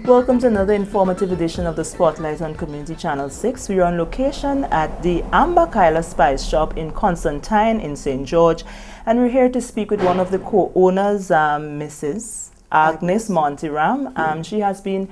Welcome to another informative edition of the Spotlight on Community Channel 6. We are on location at the Ambakaila Spice Shop in Constantine in St. George, and we're here to speak with one of the co-owners, Mrs. Agnes Monteram. She has been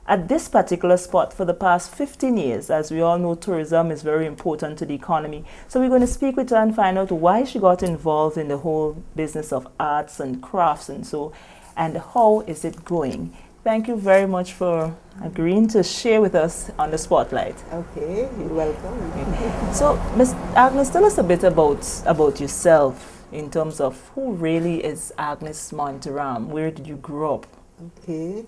at this particular spot for the past 15 years. As we all know, tourism is very important to the economy. So we're going to speak with her and find out why she got involved in the whole business of arts and crafts and how is it going. Thank you very much for agreeing to share with us on the Spotlight. Okay, you're welcome. So, Ms. Agnes, tell us a bit about yourself in terms of who really is Agnes Monteram. Where did you grow up? Okay,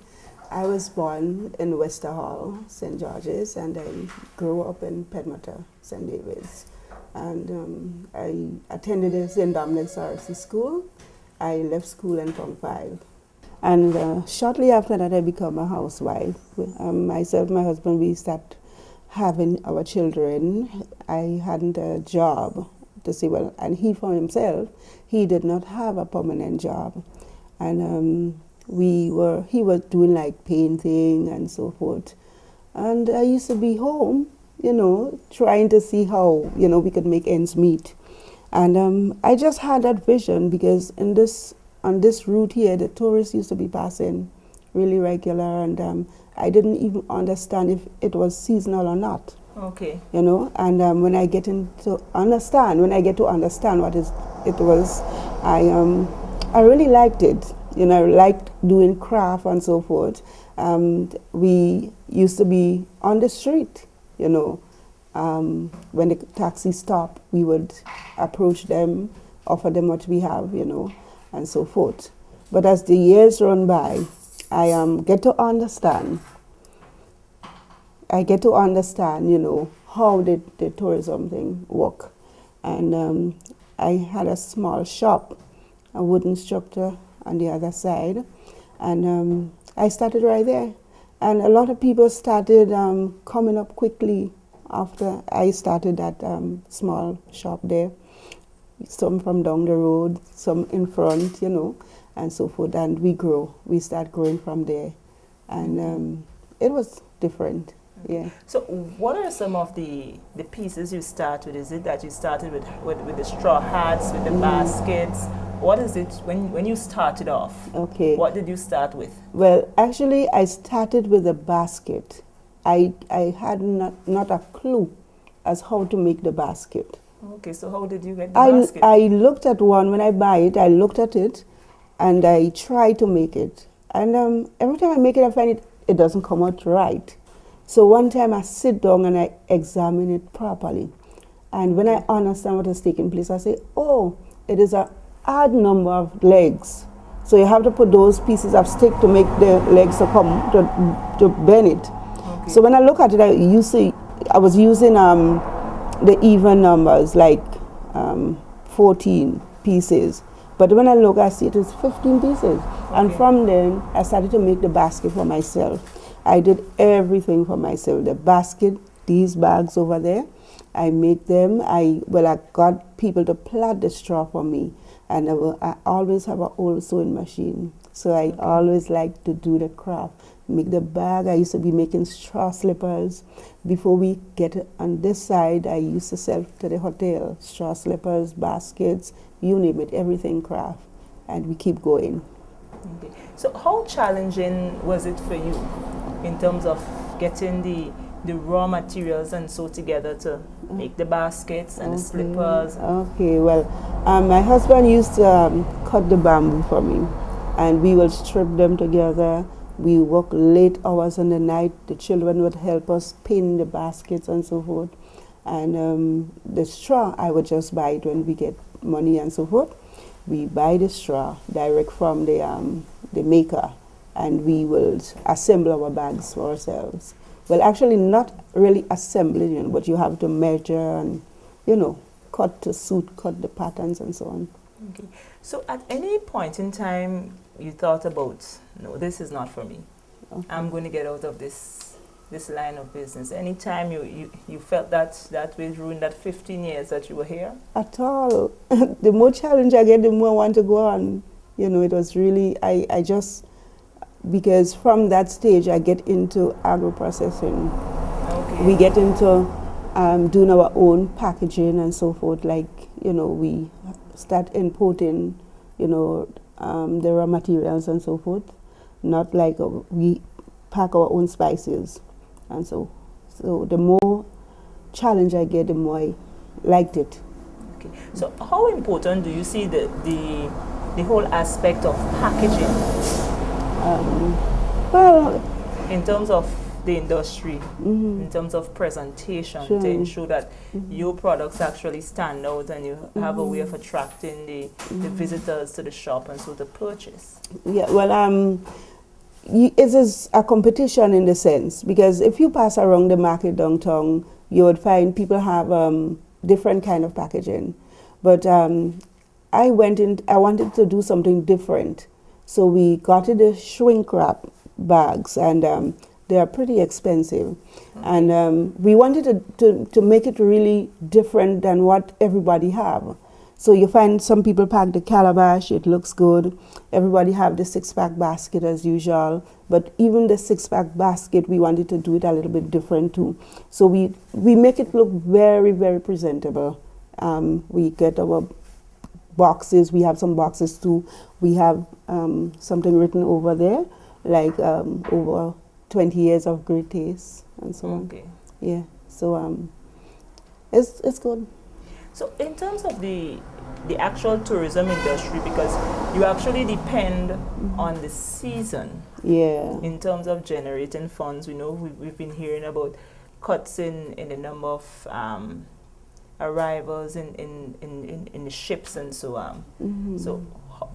I was born in Wester Hall, St. George's, and I grew up in Pedmota, St. David's. And I attended the St. Dominic's RC School. I left school in Form 5. And shortly after that, I became a housewife. Myself, my husband, we started having our children. I hadn't a job to say, well, and he for himself, he did not have a permanent job. And he was doing like painting and so forth. And I used to be home, trying to see how, we could make ends meet. And I just had that vision because on this route here, the tourists used to be passing really regular, and I didn't even understand if it was seasonal or not. Okay. And when I get to understand what it was, I really liked it. I liked doing craft and so forth. We used to be on the street, when the taxi stopped, we would approach them, offer them what we have, and so forth. But as the years run by, I get to understand. How the tourism thing work. And I had a small shop, a wooden structure on the other side, and I started right there. And a lot of people started coming up quickly after I started that small shop there. Some from down the road, some in front, and so forth. And we start growing from there. And it was different, yeah. So what are some of the pieces you start with? Is it that you started with the straw hats, with the baskets? What is it when you started off? Okay. What did you start with? Well, actually, I started with a basket. I had not a clue as how to make the basket. Okay, so how did you get the basket? I looked at one when I buy it. I looked at it, and I tried to make it. And every time I make it, I find it doesn't come out right. So one time I sit down and I examine it properly. And when I understand what is taking place, I say, oh, it is an odd number of legs. So you have to put those pieces of stick to make the legs to bend it. Okay. So when I look at it, I was using the even numbers, like 14 pieces. But when I look, I see it is 15 pieces. Okay. And from then, I started to make the basket for myself. I did everything for myself. The basket, these bags over there, I make them. I got people to plait the straw for me. And I always have an old sewing machine. So I always like to do the craft. Make the bag. I used to be making straw slippers. Before we get on this side, I used to sell to the hotel. Straw slippers, baskets, you name it, everything craft. And we keep going. Okay. So how challenging was it for you in terms of getting the raw materials and sew together to make the baskets and the slippers? Okay, well, my husband used to cut the bamboo for me, and we would strip them together. We work late hours in the night. The children would help us pin the baskets and so forth. And the straw, I would just buy it when we get money and so forth. We buy the straw direct from the maker, and we will assemble our bags for ourselves. Well, actually not really assembling, but you have to measure and, cut to suit, cut the patterns and so on. Okay. So at any point in time, you thought about, no, this is not for me. Okay. I'm going to get out of this line of business. Any time you felt that way during that 15 years that you were here? At all. The more challenge I get, the more I want to go on. It was really, because from that stage I get into agro-processing. Okay. We get into doing our own packaging and so forth, like, you know, we start importing, you know, the raw materials and so forth, not like we pack our own spices. And so the more challenge I get, the more I liked it. Okay. So how important do you see the whole aspect of packaging? Well, in terms of the industry, in terms of presentation, to ensure that your products actually stand out and you have a way of attracting the visitors to the shop and so to purchase? Yeah, well, it is a competition in the sense, because if you pass around the market downtown, you would find people have different kind of packaging. But I wanted to do something different. So we got the shrink wrap bags, and they are pretty expensive. And we wanted to make it really different than what everybody have. So you find some people pack the calabash, it looks good. Everybody have the 6-pack basket as usual. But even the 6-pack basket, we wanted to do it a little bit different too. So we make it look very, very presentable. We get our boxes, we have some boxes too. We have something written over there, like over 20 years of great taste and so on. Yeah, so it's good. So in terms of the actual tourism industry, because you actually depend on the season. Yeah. In terms of generating funds, we know we've been hearing about cuts in the number of arrivals in the ships and so on. So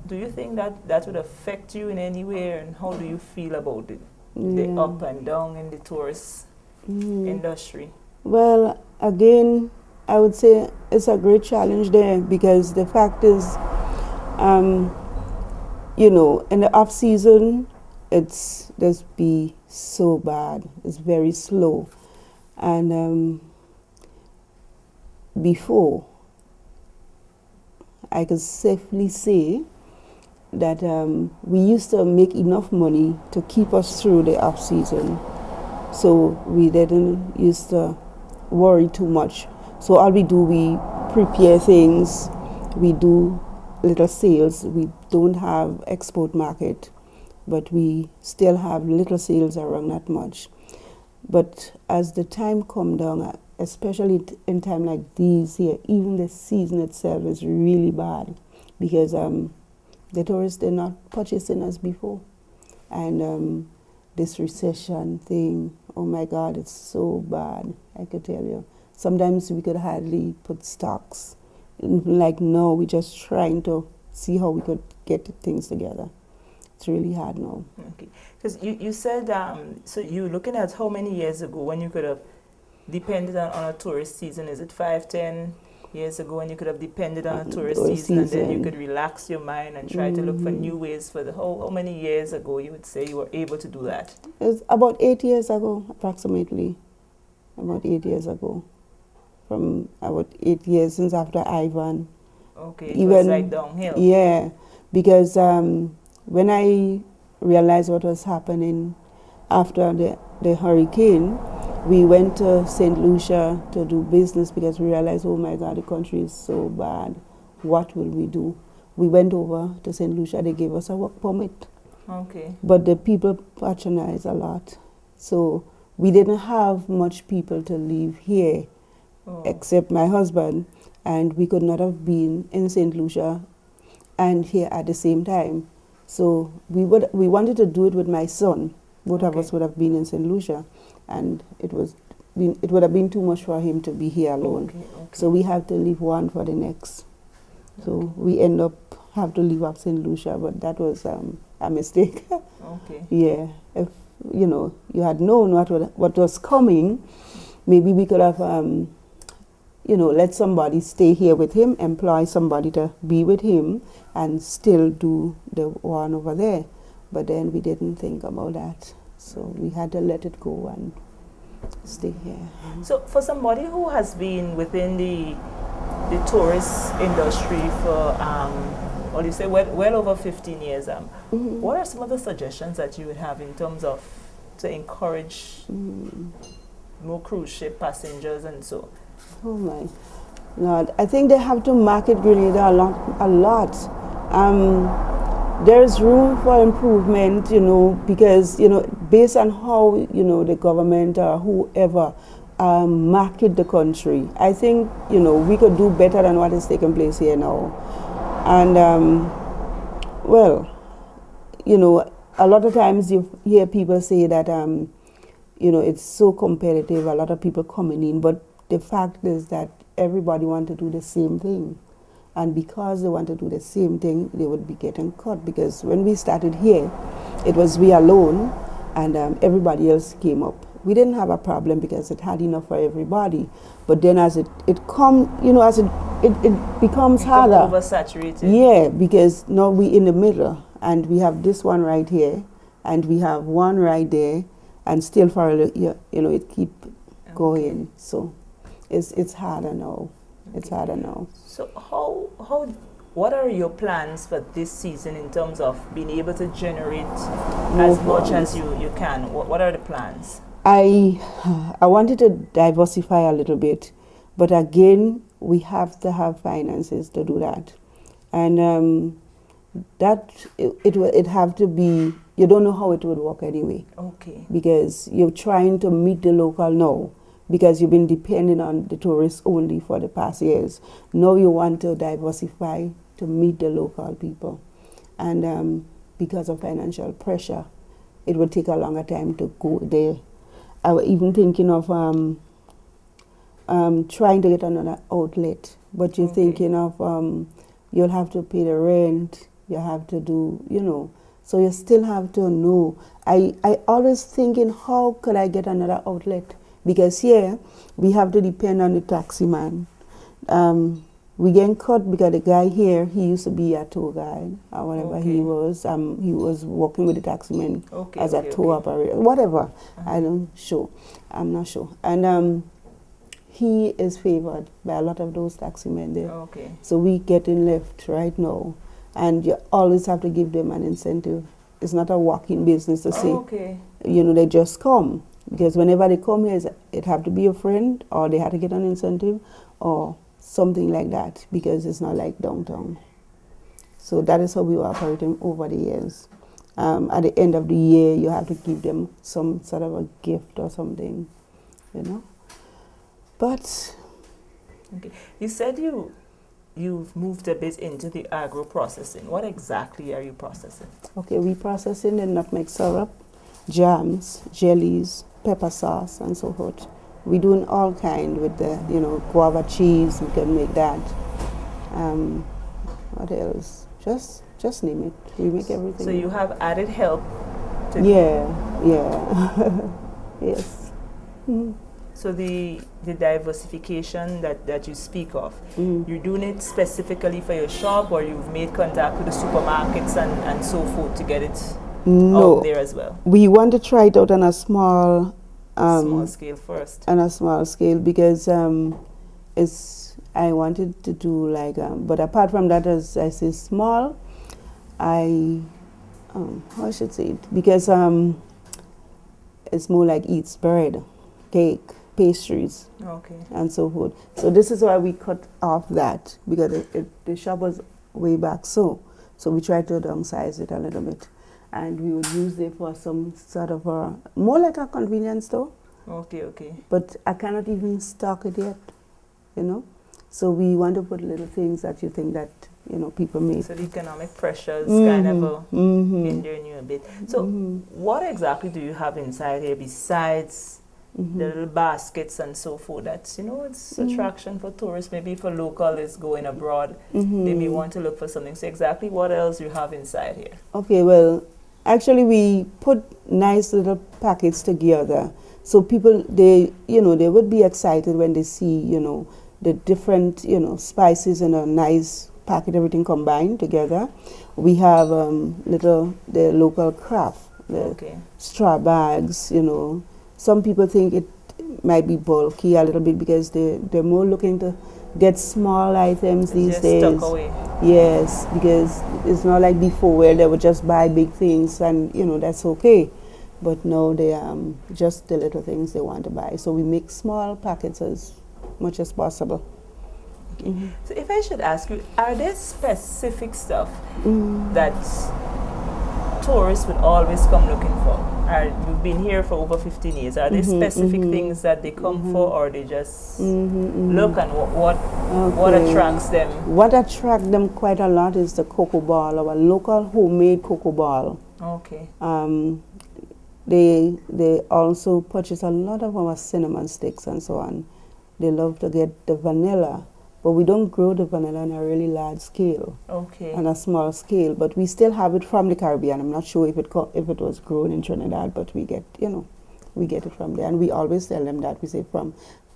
do you think that would affect you in any way, and how do you feel about it? The up and down in the tourist industry? Well, again, I would say it's a great challenge there, because the fact is, you know, in the off season, it's just be so bad. It's very slow. And before, I could safely say that we used to make enough money to keep us through the off season. So we didn't used to worry too much. So all we do, we prepare things, we do little sales. We don't have export market, but we still have little sales around that much. But as the time come down, especially in time like these here, even the season itself is really bad, because the tourists, they're not purchasing as before. And this recession thing, oh my God, it's so bad, I could tell you. Sometimes we could hardly put stocks. Like now, we're just trying to see how we could get things together. It's really hard now. Okay, because you said, so you're looking at how many years ago when you could have depended on a tourist season? Is it 5, 10 years ago when you could have depended on a tourist season, and then you could relax your mind and try to look for new ways for the how many years ago you would say you were able to do that? It's about 8 years ago, approximately. About 8 years ago. From about 8 years since after Ivan. Okay, it was like downhill. Yeah, because when I realized what was happening after the hurricane, we went to St. Lucia to do business, because we realized, oh my God, the country is so bad. What will we do? We went over to St. Lucia, they gave us a work permit. Okay. But the people patronized a lot. So we didn't have much people to live here. Except my husband, and we could not have been in St. Lucia and here at the same time. So we wanted to do it with my son. Both of us would have been in St. Lucia, and it would have been too much for him to be here alone. So we have to leave one for the next. So we end up have to leave up St. Lucia, but that was a mistake. Yeah, if you know, you had known what was coming, maybe we could have you know, let somebody stay here with him, employ somebody to be with him, and still do the one over there. But then we didn't think about that. So we had to let it go and stay here. So for somebody who has been within the tourist industry for well, you say well over 15 years. What are some of the suggestions that you would have in terms of to encourage more cruise ship passengers and so? Oh my Lord, I think they have to market Grenada a lot. There's room for improvement, because, based on how, the government or whoever market the country, I think, we could do better than what is taking place here now. And, well, a lot of times you hear people say that, it's so competitive, a lot of people coming in, but the fact is that everybody wants to do the same thing. And because they want to do the same thing, they would be getting caught. Because when we started here, it was we alone, and everybody else came up. We didn't have a problem because it had enough for everybody. But then as it becomes harder. Oversaturated. Yeah, because now we in the middle, and we have this one right here, and we have one right there, and still for a little, it keep going. So it's harder now. Okay. It's harder now. So what are your plans for this season in terms of being able to generate as much as you can? What are the plans? I wanted to diversify a little bit, but again, we have to have finances to do that. And it have to be, you don't know how it would work anyway. Okay. Because you're trying to meet the local now, because you've been depending on the tourists only for the past years. Now you want to diversify to meet the local people. And because of financial pressure, it would take a longer time to go there. I was even thinking of trying to get another outlet, but you're thinking of you'll have to pay the rent, you have to do, so you still have to know. I always thinking, how could I get another outlet? Because here, we have to depend on the taxi man. We get caught because the guy here, he used to be a tour guide or whatever he was. He was working with the taxi man as a tour operator, whatever. I'm not sure. And he is favored by a lot of those taxi men there. Okay. So we getting left right now. And you always have to give them an incentive. It's not a walking business to say, they just come. Because whenever they come here, it have to be a friend, or they have to get an incentive, or something like that, because it's not like downtown. So that is how we were operating over the years. At the end of the year, you have to give them some sort of a gift or something, But... Okay. You said you've moved a bit into the agro-processing. What exactly are you processing? Okay, we processing the nutmeg syrup, jams, jellies, pepper sauce, and so forth. We're doing all kind with the, guava cheese. We can make that. What else? Just name it. We make everything. So you have added help. Yeah. Yes. Mm-hmm. So the diversification that you speak of, you're doing it specifically for your shop, or you've made contact with the supermarkets and so forth to get it out there as well? We want to try it out on a small scale first. On a small scale, because I wanted to do like, but apart from that, as I say small, how I should say it, because it's more like eats bread, cake, pastries, and so forth. So this is why we cut off that, because the shop was way back, so we tried to downsize it a little bit. And we would use it for some sort of more like a convenience store. Okay. But I cannot even stock it yet, So we want to put little things that you think that, people make. So the economic pressures kind of hindering you a bit. So what exactly do you have inside here besides the little baskets and so forth? That's, it's attraction for tourists. Maybe for local is going abroad. They may want to look for something. So exactly what else you have inside here? Okay, well, actually we put nice little packets together. So people, they would be excited when they see, the different, spices in a nice packet, everything combined together. We have the local craft, the straw bags, Some people think it might be bulky a little bit because they're more looking to get small items these just days. tuck away. Yes, because it's not like before where they would just buy big things and that's okay. But now they just the little things they want to buy. So we make small packets as much as possible. Okay. So if I should ask you, are there specific stuff that tourists would always come looking for? You've been here for over 15 years. Are there specific things that they come for, or they just look, and what attracts them? What attracts them quite a lot is the cocoa ball, our local homemade cocoa ball. Okay. They also purchase a lot of our cinnamon sticks and so on. They love to get the vanilla, but we don't grow the vanilla on a really large scale. Okay. On a small scale, but we still have it from the Caribbean. I'm not sure if it was grown in Trinidad, but we get it from there, and we always tell them that. We say from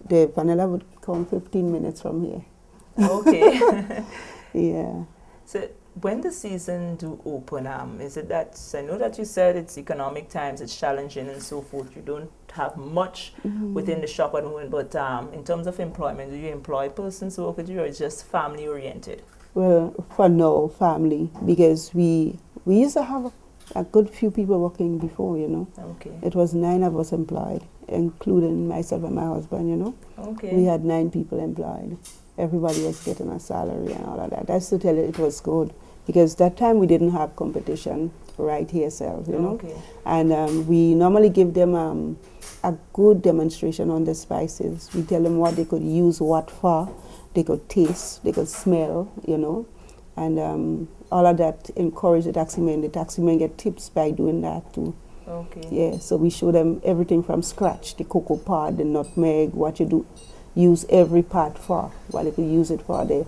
the vanilla would come 15 minutes from here. Okay. Yeah. So when the season do open, is it that, I know that you said it's economic times, it's challenging and so forth, you don't have much within the shop at the moment, but in terms of employment, do you employ persons who work with you, or is it just family oriented? Well, for now, family, because we used to have a good few people working before, Okay. It was 9 of us employed, including myself and my husband, Okay. We had 9 people employed. Everybody was getting a salary and all of that. That's to tell you it was good, because that time we didn't have competition right here, Okay. And we normally give them a good demonstration on the spices. We tell them what they could use what for. They could taste, they could smell, and all of that encourage the taximen. The taximen get tips by doing that too. Okay. Yeah, so we show them everything from scratch, the cocoa pod, the nutmeg, what you do, use every part for, what they could use it for. They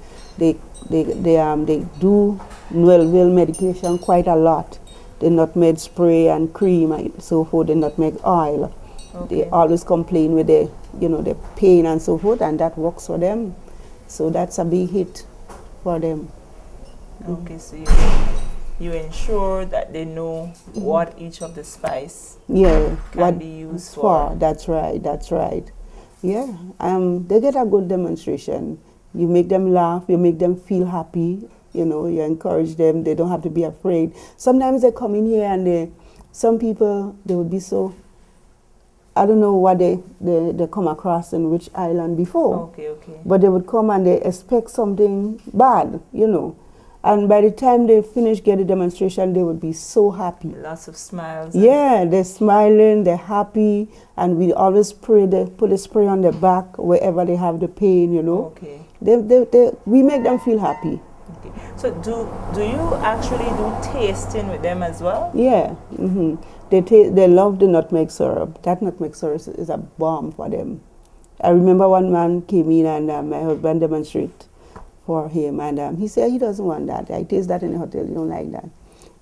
do Noel medication quite a lot. The nutmeg spray and cream and so forth, the nutmeg oil. Okay. They always complain with the pain and so forth, and that works for them. So that's a big hit for them. Okay, so you ensure that they know what each of the spice can be used for. That's right. Yeah, they get a good demonstration. You make them laugh, you make them feel happy, you encourage them, they don't have to be afraid. Sometimes they come in here and some people, they would be so, I don't know what they come across in which island before. Okay. But they would come and they expect something bad, And by the time they finish getting the demonstration, they would be so happy. Lots of smiles. Yeah, they're smiling, they're happy, and we always put a spray on their back wherever they have the pain, Okay. We make them feel happy. Okay. So do you actually do tasting with them as well? Yeah. They love the nutmeg syrup. That nutmeg syrup is a bomb for them. I remember one man came in and my husband demonstrated for him, and he said he doesn't want that. I taste that in the hotel, you don't like that.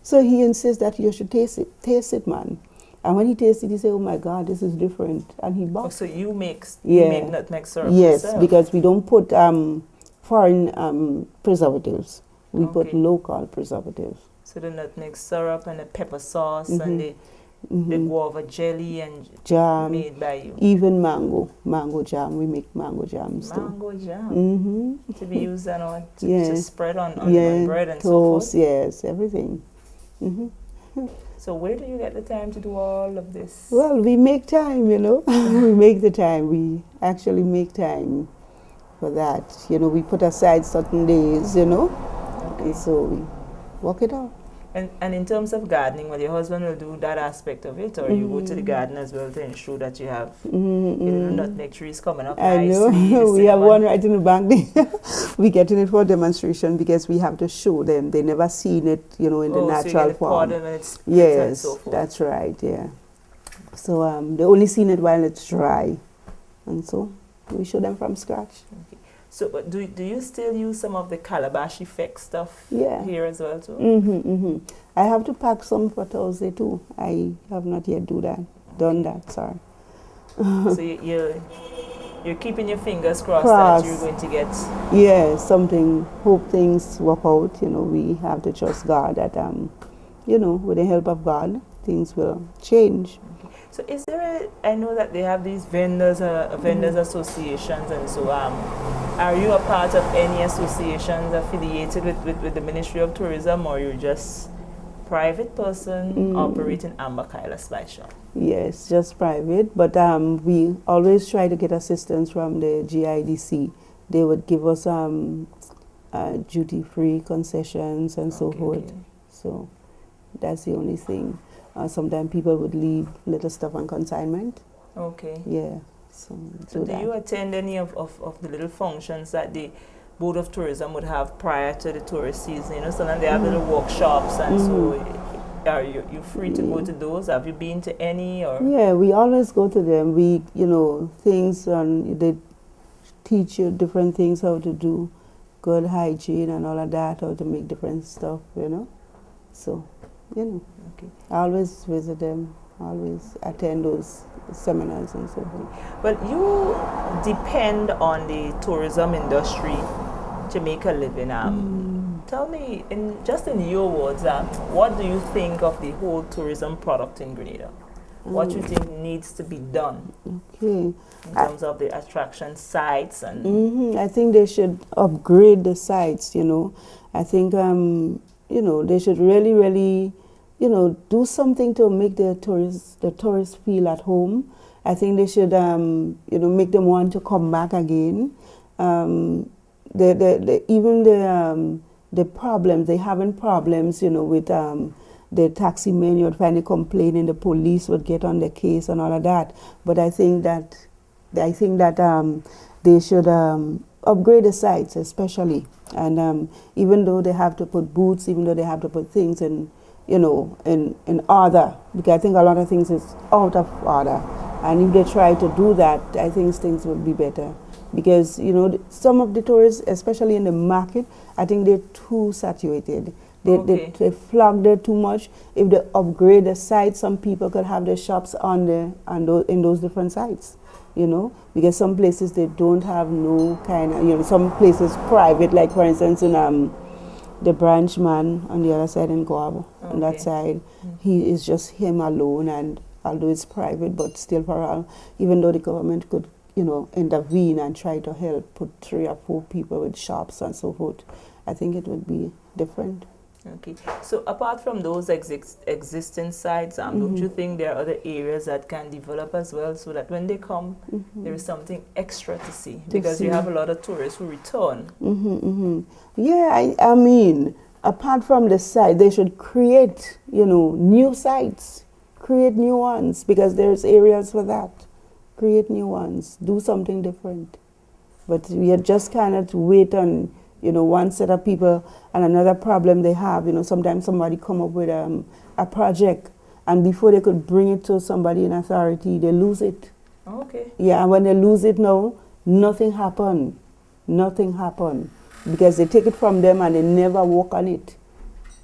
So he insists that you should taste it, man. And when he tastes it, he said, oh my God, this is different. And he bought. Oh, so you make nutmeg syrup Yes, yourself? because we don't put foreign preservatives. We put local preservatives. So the nutmeg syrup and the pepper sauce and the guava jelly and jam made by you. Even mango jam. We make mango jams too. Mango jam to be used to spread on bread and toast, so forth. Yes, everything. So where do you get the time to do all of this? Well, we make time, we make the time. We actually make time for that. We put aside certain days, and so we work it out. And in terms of gardening, well, your husband will do that aspect of it, or you go to the garden as well to ensure that you have nutmeg trees coming up I nicely. know. We have one right in the back. We getting it for demonstration because we have to show them. They never seen it, in the natural form. Yes, and so forth. That's right. Yeah. So they only seen it while it's dry, and so we show them from scratch. Okay. So, but do you still use some of the calabash effect stuff here as well too? I have to pack some for Thursday too. I have not yet done that. Sorry. So you're keeping your fingers crossed that you're going to get. Yeah, something. Hope things work out. We have to trust God that with the help of God, things will change. So is there I know that they have these vendors associations and so are you a part of any associations affiliated with the Ministry of Tourism, or you're just private person operating Ambakaila Spice Shop? Yes, just private, but we always try to get assistance from the GIDC. They would give us duty-free concessions and so forth. Okay. So that's the only thing. Sometimes people would leave little stuff on consignment. Okay. Yeah. So do you attend any of the little functions that the Board of Tourism would have prior to the tourist season? You know, sometimes they have little workshops, and so are you free to go to those? Have you been to any? Or yeah, we always go to them. We, things, they teach you different things, how to do good hygiene and all of that, how to make different stuff, So, okay. I always visit them, always attend those seminars and so forth. But you depend on the tourism industry to make a living. Tell me, in your words, what do you think of the whole tourism product in Grenada? What do you think needs to be done in terms of the attraction sites? And I think they should upgrade the sites, I think, they should really, really, do something to make the tourists feel at home. I think they should, make them want to come back again. The problems, they having problems, with the taxi men, you'd find a complaint and the police would get on the case and all of that. But I think that they should upgrade the sites, especially. And even though they have to put booths, even though they have to put things in order, because I think a lot of things is out of order. And if they try to do that, I think things will be better. Because, some of the tourists, especially in the market, I think they're too saturated. They flog there too much. If they upgrade the site, some people could have their shops in those different sites, because some places they don't have no kind of, some places private, like for instance in the branch man on the other side in Guava, on that side, he is just him alone, and although it's private, but still for all, even though the government could, intervene and try to help put 3 or 4 people with shops and so forth, I think it would be different. Okay. So apart from those existing sites, don't you think there are other areas that can develop as well, so that when they come, there is something extra to see? Because you have a lot of tourists who return. Yeah, I mean, apart from the site, they should create, new sites, create new ones, because there's areas for that. Create new ones, do something different. But we just cannot wait on, one set of people, and another problem they have, sometimes somebody come up with a project, and before they could bring it to somebody in authority, they lose it. Okay. Yeah, and when they lose it now, nothing happened. Nothing happened. Because they take it from them and they never work on it.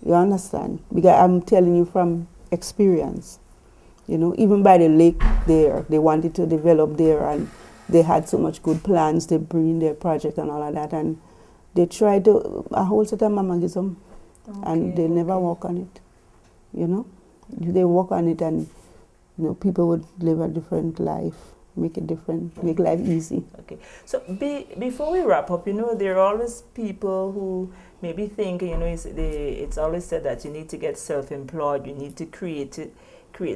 You understand? Because I'm telling you from experience. Even by the lake there, they wanted to develop there, and they had so much good plans, they bring in their project and all of that, and they tried to, a whole set of mamagism, and they never work on it, They work on it, and, people would live a different life, make it different, make life easy. Okay. So before we wrap up, there are always people who maybe think, it's always said that you need to get self-employed, you need to create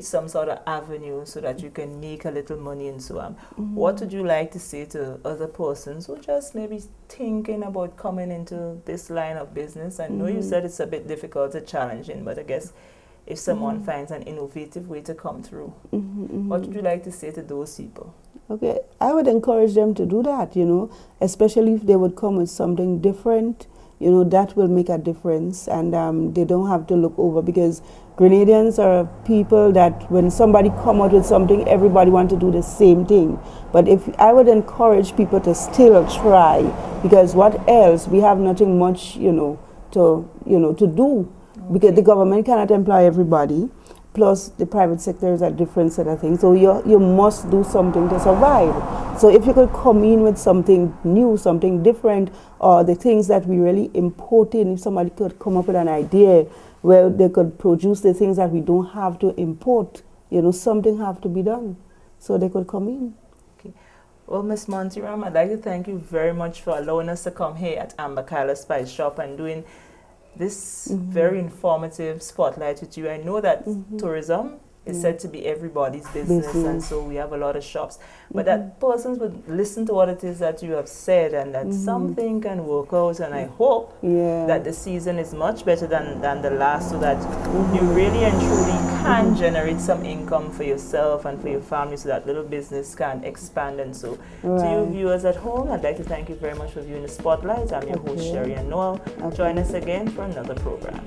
some sort of avenue so that you can make a little money and so on. What would you like to say to other persons who just maybe thinking about coming into this line of business? I know you said it's a bit difficult and challenging, but I guess if someone finds an innovative way to come through, what would you like to say to those people? Okay, I would encourage them to do that, especially if they would come with something different, that will make a difference, and they don't have to look over, because Grenadians are people that when somebody come out with something, everybody want to do the same thing. But I would encourage people to still try, because what else? We have nothing much, to do, because the government cannot employ everybody. Plus, the private sector is a different set of things. So you must do something to survive. So if you could come in with something new, something different, or the things that we really import in, if somebody could come up with an idea where they could produce the things that we don't have to import. You know, something have to be done, so they could come in. Okay. Well, Miss Monteram, I'd like to thank you very much for allowing us to come here at Ambakaila Spice Shop and doing this very informative spotlight with you. I know that tourism is said to be everybody's business, and so we have a lot of shops. But that persons would listen to what it is that you have said, and that something can work out. And I hope that the season is much better than the last, so that you really and truly can generate some income for yourself and for your family, so that little business can expand. And so to you viewers at home, I'd like to thank you very much for viewing the Spotlight. I'm your host, Shere and Noel. Join us again for another program.